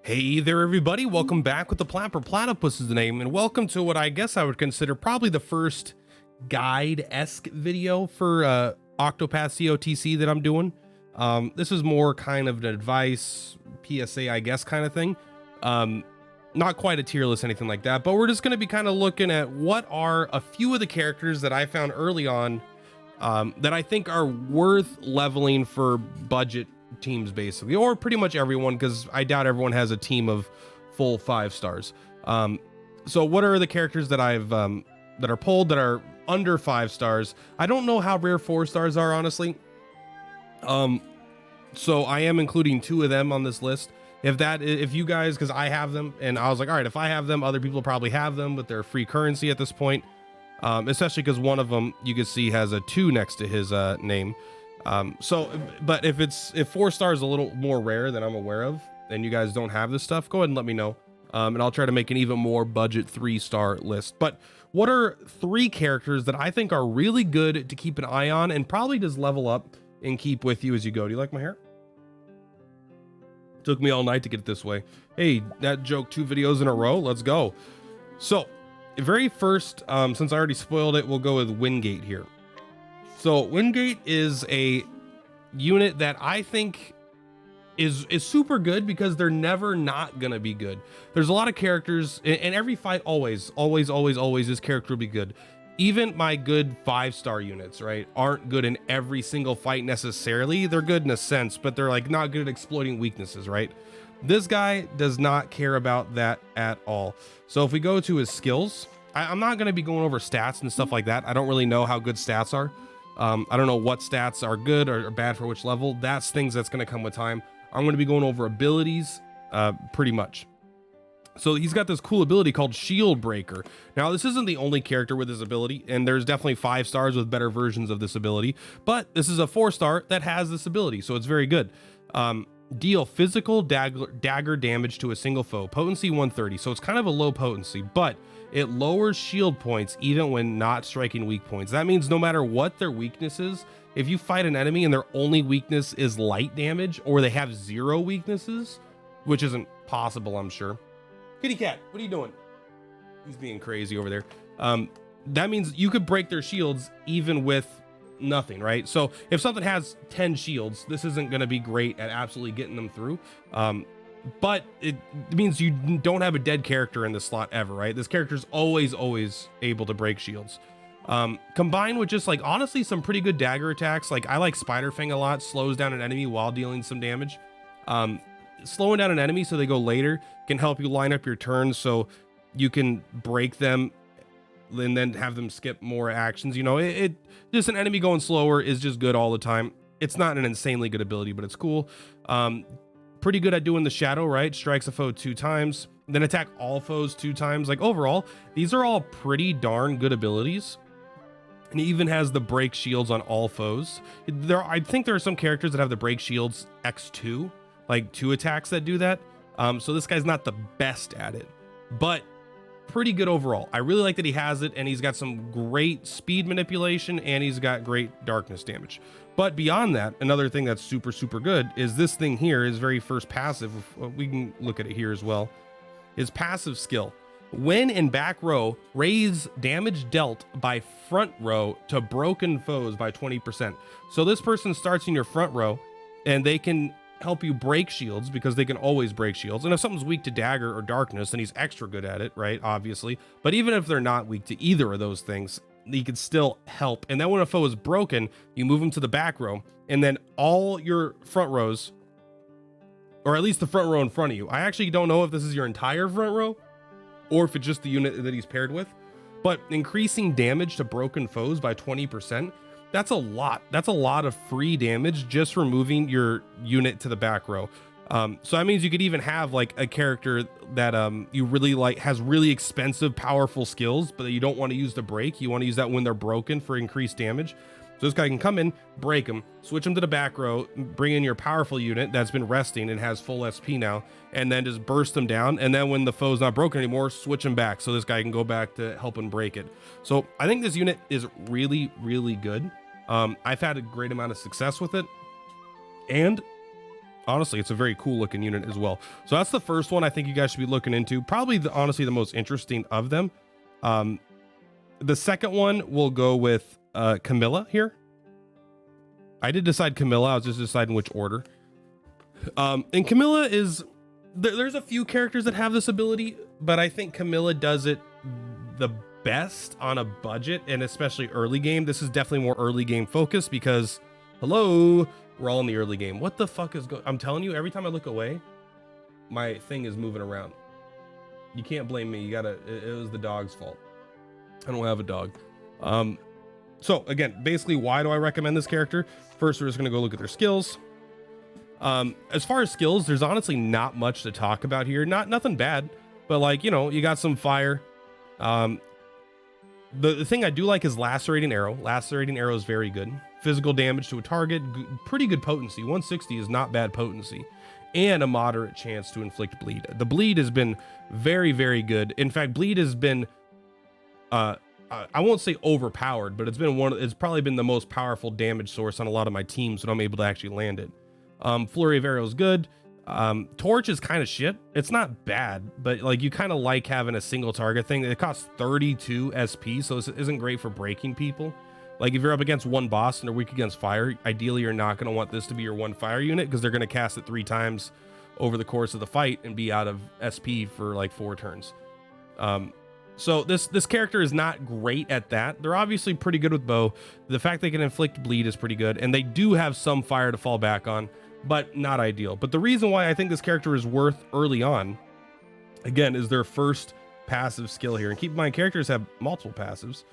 Hey there, everybody. Welcome back with the Purplatypus is the name, and welcome to what I guess I would consider probably the first guide-esque video for Octopath COTC that I'm doing. This is more kind of an advice, PSA, I guess, kind of thing. Not quite a tier list, anything like that, but we're just going to be kind of looking at what are a few of the characters that I found early on that I think are worth leveling for budget teams, basically, or pretty much everyone, because I doubt everyone has a team of full 5 stars. So what are the characters that I've that are pulled that are under 5 stars? I don't know how rare 4 stars are, honestly. So I am including 2 of them on this list. If you guys, because I have them, and I was like, all right, if I have them, other people probably have them, but they're free currency at this point. Especially because one of them you can see has a 2 next to his name. But if 4 stars is a little more rare than I'm aware of, and you guys don't have this stuff, go ahead and let me know. And I'll try to make an even more budget 3-star list. But what are 3 characters that I think are really good to keep an eye on and probably just level up and keep with you as you go? Do you like my hair? Took me all night to get it this way. Hey, that joke 2 videos in a row. Let's go. So very first, since I already spoiled it, we'll go with Wingate here. So Wingate is a unit that I think is super good because they're never not gonna be good. There's a lot of characters in every fight, always this character will be good. Even my good 5-star units, right, aren't good in every single fight necessarily. They're good in a sense, but they're like not good at exploiting weaknesses, right? This guy does not care about that at all. So if we go to his skills, I'm not going to be going over stats and stuff like that. I don't really know how good stats are. I don't know what stats are good or bad for which level. That's things that's going to come with time. I'm going to be going over abilities pretty much. So he's got this cool ability called Shield Breaker. Now, this isn't the only character with this ability, and there's definitely 5 stars with better versions of this ability, but this is a 4-star that has this ability, so it's very good. Deal physical dagger damage to a single foe, potency 130, so it's kind of a low potency, but it lowers shield points even when not striking weak points. That means no matter what their weakness is, if you fight an enemy and their only weakness is light damage, or they have 0 weaknesses, which isn't possible, I'm sure. Kitty cat, what are you doing? He's being crazy over there. That means you could break their shields even with nothing, right? So if something has 10 shields, this isn't going to be great at absolutely getting them through. But it means you don't have a dead character in this slot ever, right? This character's always able to break shields. Combined with just like, honestly, some pretty good dagger attacks. Like I like Spider Fang a lot, slows down an enemy while dealing some damage. Slowing down an enemy so they go later can help you line up your turns so you can break them and then have them skip more actions. You know, just an enemy going slower is just good all the time. It's not an insanely good ability, but it's cool. Pretty good at doing the shadow, right? Strikes a foe 2 times, then attack all foes 2 times. Like overall, these are all pretty darn good abilities. And he even has the break shields on all foes. I think there are some characters that have the break shields X2, like 2 attacks that do that. So this guy's not the best at it, but pretty good overall. I really like that he has it, and he's got some great speed manipulation, and he's got great darkness damage. But beyond that, another thing that's super good is this thing here, his very first passive. We can look at it here as well. His passive skill. When in back row, raise damage dealt by front row to broken foes by 20%. So this person starts in your front row, and they can help you break shields because they can always break shields. And if something's weak to dagger or darkness, then he's extra good at it, right? Obviously. But even if they're not weak to either of those things, he could still help. And then when a foe is broken, you move him to the back row, and then all your front rows, or at least the front row in front of you. I actually don't know if this is your entire front row or if it's just the unit that he's paired with, but increasing damage to broken foes by 20%, that's a lot. That's a lot of free damage just for moving your unit to the back row. So that means you could even have like a character that you really like, has really expensive, powerful skills, but that you don't want to use to break. You want to use that when they're broken for increased damage. So this guy can come in, break them, switch them to the back row, bring in your powerful unit that's been resting and has full SP now, and then just burst them down. And then when the foe's not broken anymore, switch them back so this guy can go back to helping break it. So I think this unit is really good. I've had a great amount of success with it. And honestly, it's a very cool looking unit as well. So that's the first one I think you guys should be looking into. Probably honestly the most interesting of them. The second one will go with Camilla here. I did decide Camilla. I was just deciding which order. And Camilla is, there's a few characters that have this ability, but I think Camilla does it the best on a budget, and especially early game. This is definitely more early game focused because, hello, we're all in the early game. What the fuck is going? I'm telling you, every time I look away, my thing is moving around. You can't blame me. You gotta, it was the dog's fault. I don't have a dog. So again, basically, why do I recommend this character? First, we're just gonna go look at their skills. As far as skills, there's honestly not much to talk about here. Nothing bad, but like, you know, you got some fire. The thing I do like is lacerating arrow. Lacerating arrow is very good. Physical damage to a target, pretty good potency. 160 is not bad potency, and a moderate chance to inflict bleed. The bleed has been very, very good. In fact, bleed has been, I won't say overpowered, but it's been it's probably been the most powerful damage source on a lot of my teams when I'm able to actually land it. Flurry of arrow is good. Torch is kind of shit. It's not bad, but like you kind of like having a single target thing. It costs 32 SP, so this isn't great for breaking people. Like if you're up against one boss and they're weak against fire, ideally you're not going to want this to be your one fire unit because they're going to cast it 3 times over the course of the fight and be out of SP for like 4 turns. So this character is not great at that. They're obviously pretty good with bow. The fact they can inflict bleed is pretty good, and they do have some fire to fall back on, but not ideal. But the reason why I think this character is worth early on, again, is their first passive skill here. And keep in mind, characters have multiple passives.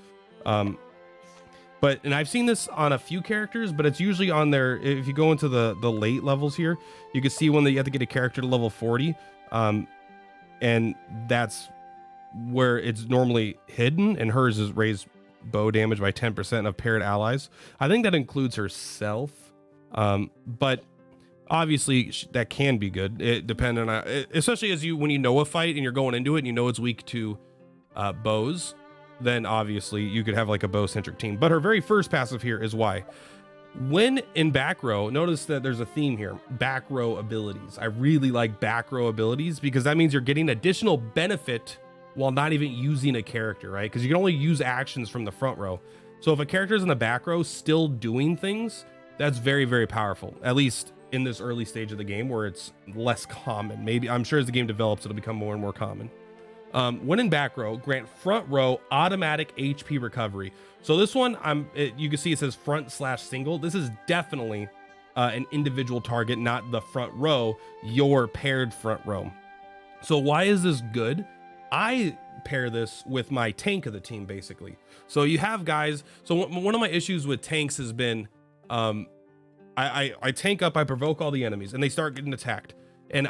And I've seen this on a few characters, but it's usually on their, if you go into the late levels here, you can see when you have to get a character to level 40. And that's where it's normally hidden, and hers is raised bow damage by 10% of paired allies. I think that includes herself. But obviously that can be good. It depending on, especially when you know a fight and you're going into it and you know it's weak to bows, then obviously you could have like a bow centric team. But her very first passive here is why. When in back row, notice that there's a theme here, back row abilities. I really like back row abilities because that means you're getting additional benefit while not even using a character, right? Because you can only use actions from the front row. So if a character is in the back row still doing things, that's very, very powerful, at least in this early stage of the game where it's less common. Maybe, I'm sure as the game develops, it'll become more and more common. When in back row, grant front row automatic HP recovery. So this one, you can see it says front/single. This is definitely an individual target, not the front row, your paired front row. So why is this good? I pair this with my tank of the team, basically. So you have guys. So one of my issues with tanks has been, I tank up, I provoke all the enemies, and they start getting attacked, and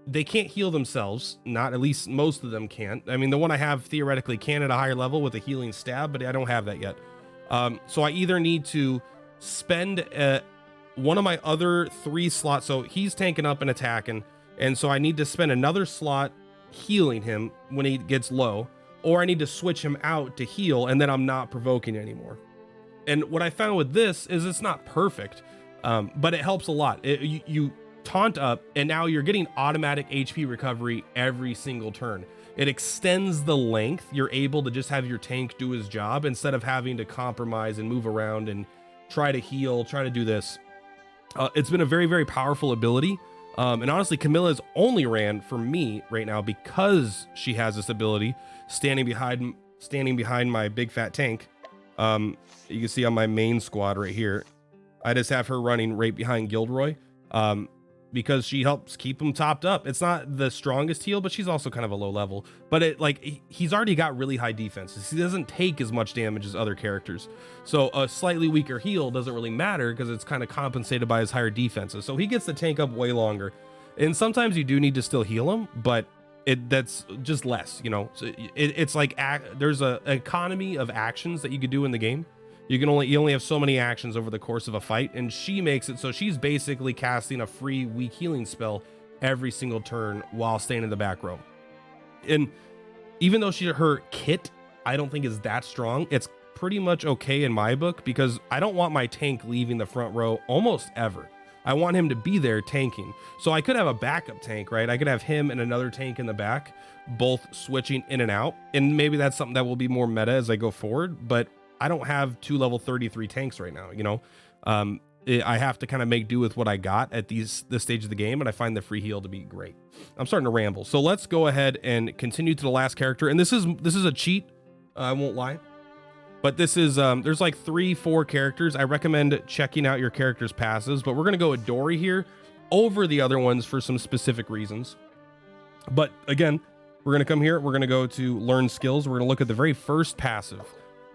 they can't heal themselves. Not, at least most of them can't. I mean, the one I have theoretically can at a higher level with a healing stab, but I don't have that yet. So I either need to spend one of my other 3 slots. So he's tanking up and attacking, and so I need to spend another slot healing him when he gets low, or I need to switch him out to heal, and then I'm not provoking anymore. And what I found with this is it's not perfect, but it helps a lot. You taunt up, and now you're getting automatic HP recovery every single turn. It extends the length. You're able to just have your tank do his job instead of having to compromise and move around and try to heal, try to do this. It's been a very, very powerful ability. And honestly, Camilla's only ran for me right now because she has this ability, standing behind my big fat tank. You can see on my main squad right here, I just have her running right behind Gilderoy, because she helps keep him topped up. It's not the strongest heal, but she's also kind of a low level, but he's already got really high defenses. He doesn't take as much damage as other characters. So a slightly weaker heal doesn't really matter because it's kind of compensated by his higher defenses. So he gets the tank up way longer. And sometimes you do need to still heal him, but that's just less, you know. So it's like there's an economy of actions that you could do in the game. You only have so many actions over the course of a fight, and she makes it so she's basically casting a free weak healing spell every single turn while staying in the back row. And even though her kit I don't think is that strong, it's pretty much okay in my book because I don't want my tank leaving the front row almost ever. I want him to be there tanking. So I could have a backup tank, right? I could have him and another tank in the back, both switching in and out. And maybe that's something that will be more meta as I go forward, but I don't have 2 level 33 tanks right now, you know? I have to kind of make do with what I got at this stage of the game, and I find the free heal to be great. I'm starting to ramble. So let's go ahead and continue to the last character. And this is a cheat, I won't lie. But this is, there's like 3-4 characters. I recommend checking out your character's passes, but we're going to go with Dory here over the other ones for some specific reasons. But again, we're going to come here. We're going to go to learn skills. We're going to look at the very first passive.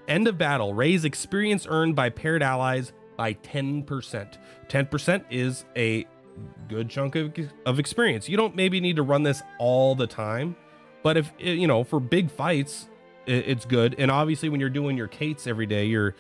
End of battle, raise experience earned by paired allies by 10%. 10% is a good chunk of experience. You don't maybe need to run this all the time, but if, you know, for big fights, it's good. And obviously when you're doing your Kates every day, your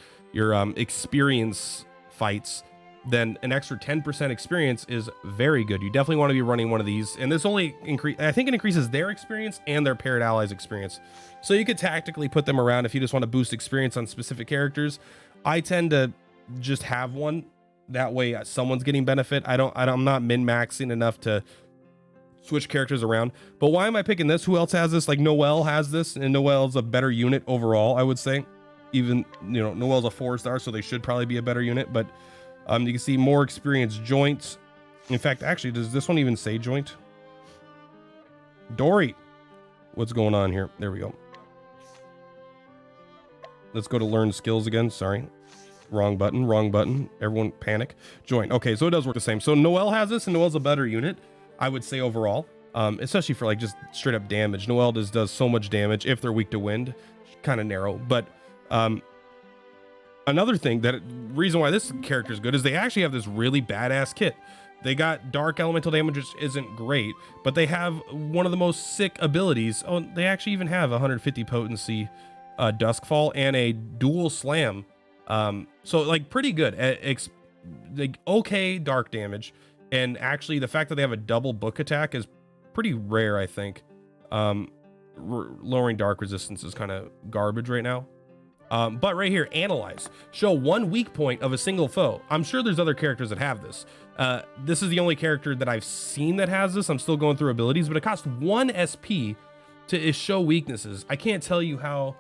experience fights, then an extra 10% experience is very good. You definitely want to be running one of these. And this only I think it increases their experience and their paired allies experience. So you could tactically put them around if you just want to boost experience on specific characters. I tend to just have one, that way someone's getting benefit. I'm not min-maxing enough to switch characters around. But why am I picking this? Who else has this? Like Noelle has this, and Noelle's a better unit overall, I would say. Even, you know, Noelle's a 4-star, so they should probably be a better unit. But you can see more experience joints. In fact, actually, does this one even say joint? Dory, what's going on here? There we go. Let's go to learn skills again. Sorry. Wrong button. Everyone panic. Join. Okay, so it does work the same. So Noelle has this, and Noelle's a better unit, I would say overall, especially for like just straight up damage. Noelle does so much damage if they're weak to wind. Kind of narrow. But another thing, reason why this character is good is they actually have this really badass kit. They got dark elemental damage, which isn't great, but they have one of the most sick abilities. Oh, they actually even have 150 potency Duskfall and a dual slam. So like pretty good, like okay dark damage, and actually the fact that they have a double book attack is pretty rare, I think. Lowering dark resistance is kind of garbage right now. But right here, analyze, show 1 weak point of a single foe. I'm sure there's other characters that have this. This is the only character that I've seen that has this. I'm still going through abilities, but it costs 1 SP to show weaknesses. I can't tell you how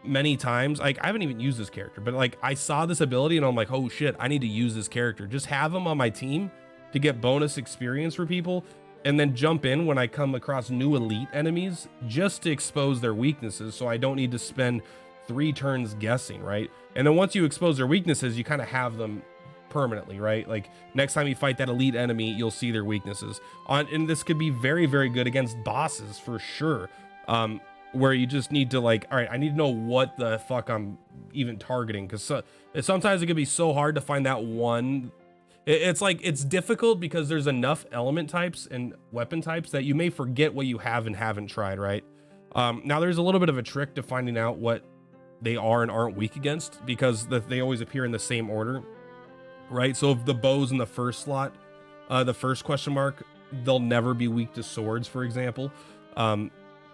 many times, like I haven't even used this character, but like I saw this ability and I'm like, oh shit, I need to use this character. Just have him on my team to get bonus experience for people, and then jump in when I come across new elite enemies just to expose their weaknesses, so I don't need to spend 3 turns guessing, right? And then once you expose their weaknesses, you kind of have them permanently, right? Like next time you fight that elite enemy, you'll see their weaknesses and this could be very, very good against bosses for sure. Where you just need to like, all right, I need to know what the fuck I'm even targeting, because sometimes it can be so hard to find that one. It's like, it's difficult because there's enough element types and weapon types that you may forget what you have and haven't tried, right? Now there's a little bit of a trick to finding out what they are and aren't weak against, because they always appear in the same order, right? So if the bow's in the first slot, the first question mark, they'll never be weak to swords, for example.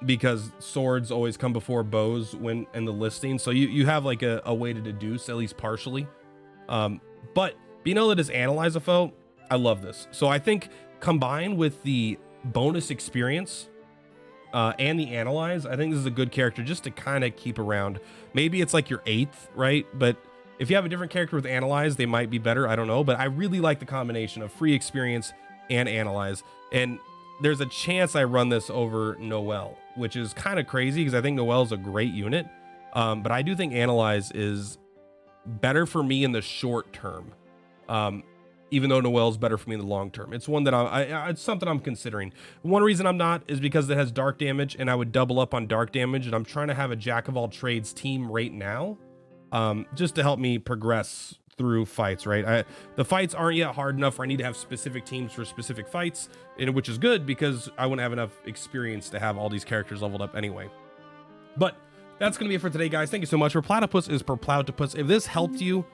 Because swords always come before bows when in the listing, so you have like a way to deduce at least partially. But being able to just analyze a foe, I love this. So I think combined with the bonus experience and the analyze, I think this is a good character just to kind of keep around. Maybe it's like your 8th, right? But if you have a different character with analyze, they might be better, I don't know. But I really like the combination of free experience and analyze, and there's a chance I run this over Noelle, which is kind of crazy because I think Noelle's a great unit. But I do think Analyze is better for me in the short term. Even though Noelle's better for me in the long term. It's one that it's something I'm considering. One reason I'm not is because it has dark damage, and I would double up on dark damage, and I'm trying to have a jack of all trades team right now, just to help me progress through fights, right? The fights aren't yet hard enough where I need to have specific teams for specific fights, which is good because I wouldn't have enough experience to have all these characters leveled up anyway. But that's gonna be it for today, guys. Thank you so much. Purplatypus is Purplatypus. If this helped you,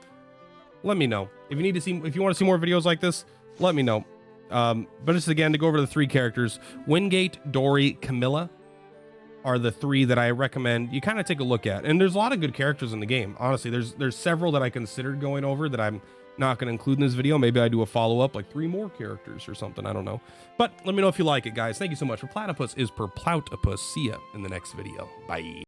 let me know. If you want to see more videos like this, let me know. But just again, to go over the 3 characters, Wingate, Dory, Camilla are the 3 that I recommend you kind of take a look at. And there's a lot of good characters in the game. Honestly, there's several that I considered going over that I'm not going to include in this video. Maybe I do a follow-up, like 3 more characters or something. I don't know. But let me know if you like it, guys. Thank you so much. Purplatypus is Purplatypus. See ya in the next video. Bye.